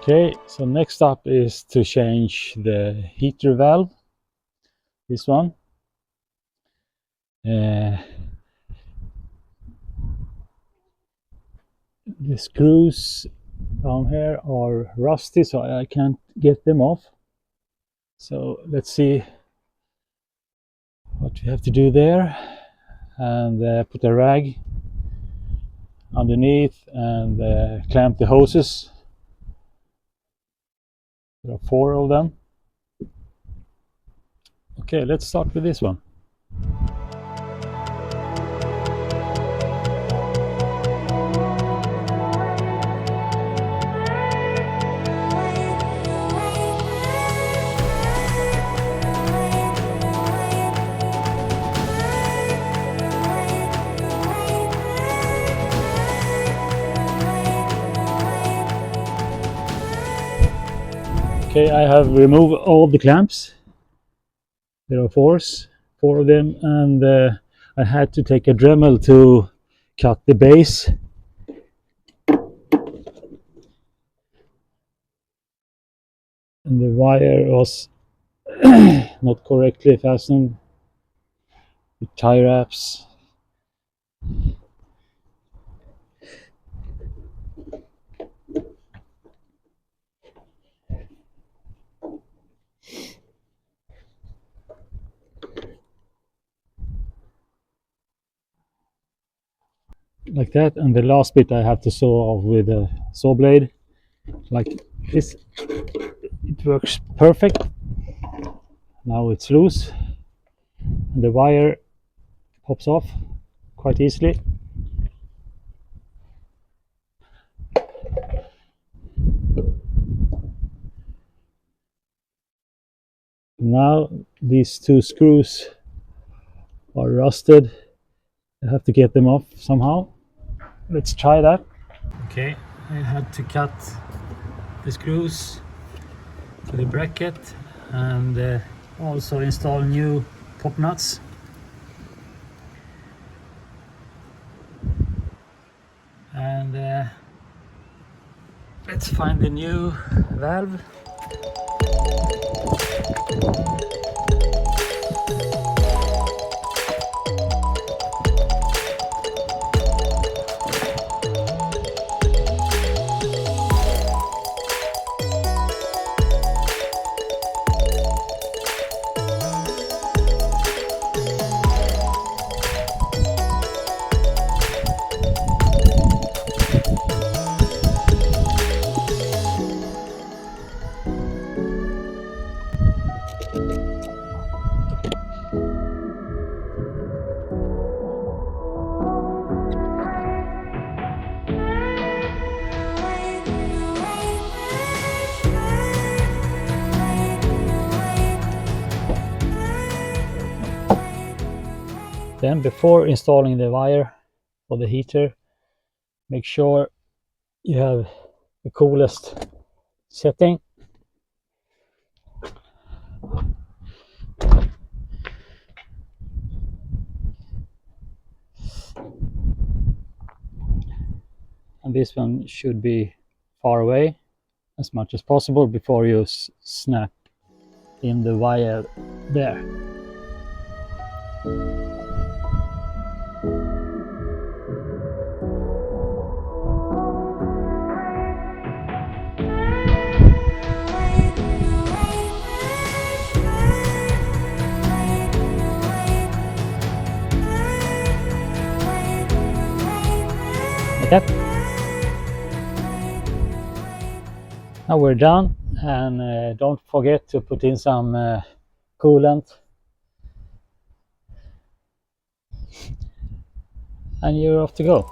Okay, so next up is to change the heater valve, this one. The screws down here are rusty, so I can't get them off. So let's see what we have to do there, and put a rag underneath and clamp the hoses. There are 4 of them. Okay, let's start with this one. Okay, I have removed all the clamps. There are 4 of them, and I had to take a Dremel to cut the base. And the wire was not correctly fastened with tie wraps. Like that, and the last bit I have to saw off with a saw blade like this. It works perfect. Now it's loose and the wire pops off quite easily. Now these 2 screws are rusted. I have to get them off somehow. Let's try that. Okay, I had to cut the screws for the bracket and also install new pop nuts. And let's find the new valve. Then before installing the wire for the heater, make sure you have the coolest setting. And this one should be far away as much as possible before you snap in the wire there. Like that. Now we're done, and don't forget to put in some coolant, and you're off to go.